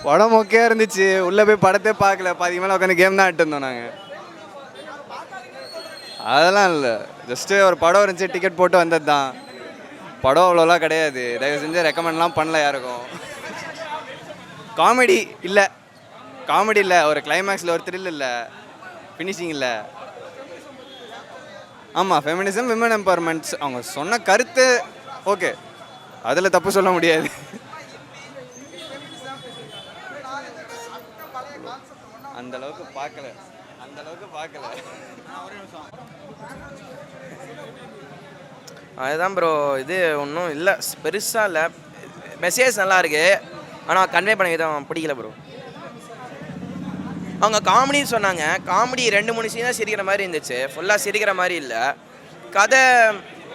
படம் மொக்கையாக இருந்துச்சு. உள்ளே போய் படத்தை பார்க்கல. பாதி மேலே உட்காந்து கேம் தான் ஆடிட்டு இருந்தோம் நாங்கள். அதெல்லாம் இல்லை, ஜஸ்ட்டு ஒரு படம் இருந்துச்சு, டிக்கெட் போட்டு வந்தது தான். படம் அவ்வளோலாம் கிடையாது. தயவு செஞ்சு ரெக்கமெண்ட்லாம் பண்ணல யாருக்கும். காமெடி இல்லை, காமெடி இல்லை, ஒரு கிளைமேக்ஸில் ஒரு த்ரில் இல்லை, ஃபினிஷிங் இல்லை. ஆமாம், ஃபெமினிசம், விமன் எம்பவர்மெண்ட்ஸ் அவங்க சொன்ன கருத்து ஓகே, அதில் தப்பு சொல்ல முடியாது. அந்தளவுக்கு பார்க்கல. அதுதான் ப்ரோ, இது ஒன்றும் இல்லை, பெருசாக இல்லை. மெசேஜ் நல்லா இருக்கு, ஆனால் கன்வே பண்ண விதம் பிடிக்கல ப்ரோ. அவங்க காமெடின்னு சொன்னாங்க, காமெடி 2-3 சீன் தான் சிரிக்கிற மாதிரி இருந்துச்சு, ஃபுல்லாக சிரிக்கிற மாதிரி இல்லை. கதை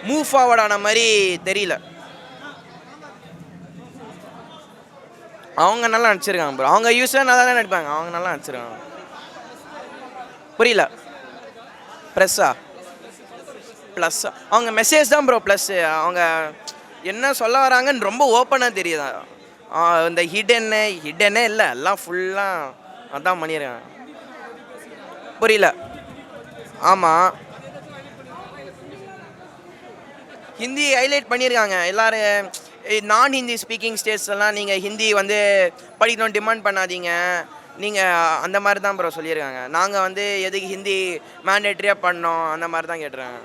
மூவ் ஃபார்வர்ட் ஆன மாதிரி தெரியல. அவங்க நல்லா நடிச்சிருக்காங்க ப்ரோ, அவங்க யூஸாக நல்லா தான் நடிப்பாங்க, அவங்க நல்லா நடிச்சிருக்காங்க. புரியல. ப்ளஸ்ஸா அவங்க மெசேஜ் தான் ப்ரோ ப்ளஸ்ஸு. அவங்க என்ன சொல்ல வராங்கன்னு ரொம்ப ஓப்பனாக தெரியுதா. இந்த ஹிடனே இல்லை, எல்லாம் ஃபுல்லாக அதான் பண்ணியிருக்காங்க. புரியல. ஆமாம், ஹிந்தி ஹைலைட் பண்ணியிருக்காங்க. எல்லோரும் நான் ஹிந்தி ஸ்பீக்கிங் ஸ்டேட்ஸ்லாம் நீங்கள் ஹிந்தி வந்து படிக்கணும்னு டிமாண்ட் பண்ணாதீங்க, நீங்கள் அந்த மாதிரி தான் ப்ரோ சொல்லியிருக்காங்க. நாங்கள் வந்து எதுக்கு ஹிந்தி மேண்டேட்ரியாக பண்ணோம் அந்த மாதிரி தான் கேட்டுருக்காங்க.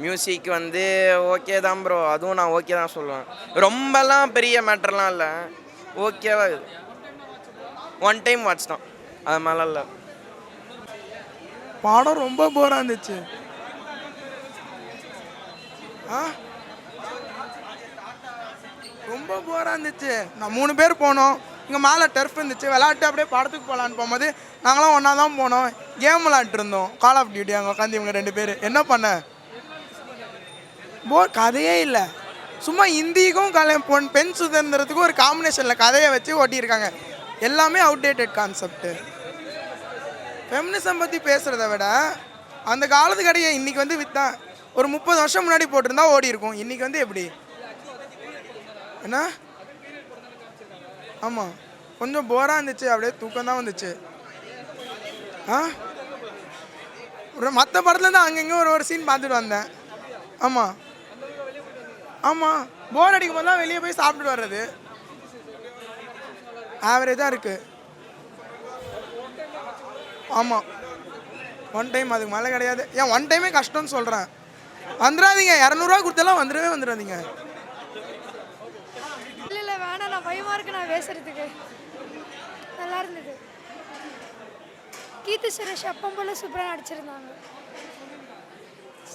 மியூசிக் வந்து ஓகே தான் ப்ரோ, அதுவும் நான் ஓகே தான் சொல்லுவேன். ரொம்பலாம் பெரிய மேட்டர்லாம் இல்லை, ஓகேவா இது. ஒன் டைம் வாட்ச் தான், அது மாதிரிலாம் இல்லை. படம் ரொம்ப போராக இருந்துச்சு. ரொம்ப போராக இருந்துச்சு. நான் 3 பேர் போனோம், இங்கே மேலே டர்ஃப் இருந்துச்சு, விளாட்டு அப்படியே படத்துக்கு போகலான்னு போகும்போது நாங்களாம் ஒன்றா தான் போனோம். கேம் விளாட்டு இருந்தோம், கால் ஆஃப் டியூட்டி. அங்கே உட்காந்து இவங்க 2 பேர் என்ன பண்ண கதையே இல்லை. சும்மா இந்திக்கும் பெண் சுதந்திரத்துக்கும் ஒரு காம்பினேஷனில் கதையை வச்சு ஓட்டியிருக்காங்க. எல்லாமே அவுடேட்டட் கான்செப்ட்டு. ஃபெமினிசம் பற்றி பேசுகிறத விட அந்த காலத்து கடையை இன்றைக்கி வந்து விற்றான். ஒரு 30 வருஷம் முன்னாடி போட்டிருந்தா ஓடி இருக்கும். இன்றைக்கி வந்து எப்படி என்ன? ஆமாம், கொஞ்சம் போராக இருந்துச்சு, அப்படியே தூக்கம் தான் வந்துச்சு. மற்ற படத்துலேருந்து அங்கங்கே ஒரு சீன் பார்த்துட்டு வந்தேன். ஆமாம், போர் அடிக்கும் போது தான் வெளியே போய் சாப்பிட்டுட்டு வர்றது. ஆவரேஜாக இருக்குது. ஆமாம், ஒன் டைம், அதுக்கு மேலே கிடையாது. ஏன் ஒன் டைமே கஷ்டம்னு சொல்கிறேன். வந்துடாதீங்க, 200 கொடுத்தெல்லாம் வந்துடாதீங்க. இல்லை வேணாம், நான் பயமாக இருக்கு நான் பேசுறதுக்கு. நல்லா இருந்தது. கீர்த்தி சுரேஷ் அப்பம் போல் சூப்பராக நடிச்சிருந்தாங்க.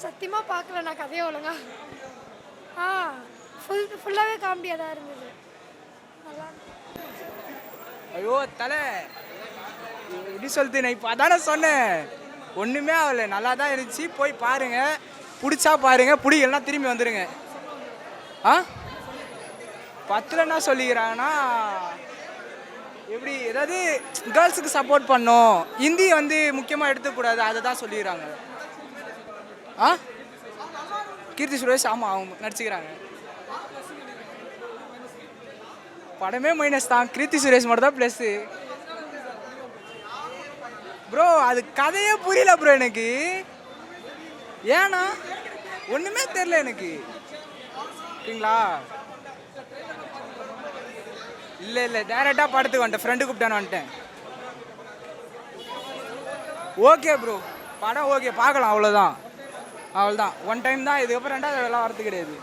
சத்தியமாக பார்க்கல நான் கதையை ஒழுங்கா. ஃபுல்லாகவே காமெடியாக தான் இருந்தது. நல்லா. ஐயோ தலை, எப்படி சொல்லுது, நான் இப்போ அதானே சொன்னேன், ஒன்றுமே ஆகலை, நல்லா தான் இருந்துச்சு. போய் பாருங்கள், பிடிச்சா பாருங்கள், பிடிக்கலன்னா திரும்பி வந்துடுங்க. 10ல் என்ன சொல்லிக்கிறாங்கன்னா, எப்படி ஏதாவது கேர்ள்ஸுக்கு சப்போர்ட் பண்ணோம், ஹிந்தி வந்து முக்கியமாக எடுத்துக்கூடாது, அதை தான் சொல்லிக்கிறாங்க. கீர்த்தி சுரேஷ் ஆமாம் அவங்க நடிச்சுக்கிறாங்க. படமே மைனஸ் தான், கீர்த்தி சுரேஷ் மட்டும் தான் ப்ளஸ்ஸு. ப்ரோ அது கதையே புரியல ப்ரோ எனக்கு. ஏன்னா ஒன்றுமே தெரில எனக்கு. ஓகேங்களா? இல்லை டேரெக்டாக படத்துக்கு வந்துட்டேன், ஃப்ரெண்டு கூப்பிட்டான்னு வந்துட்டேன். ஓகே ப்ரோ, படம் ஓகே, பார்க்கலாம், அவ்வளோதான். ஒன் டைம் தான், இதுக்கப்புறம் 2வது வரது கிடையாது.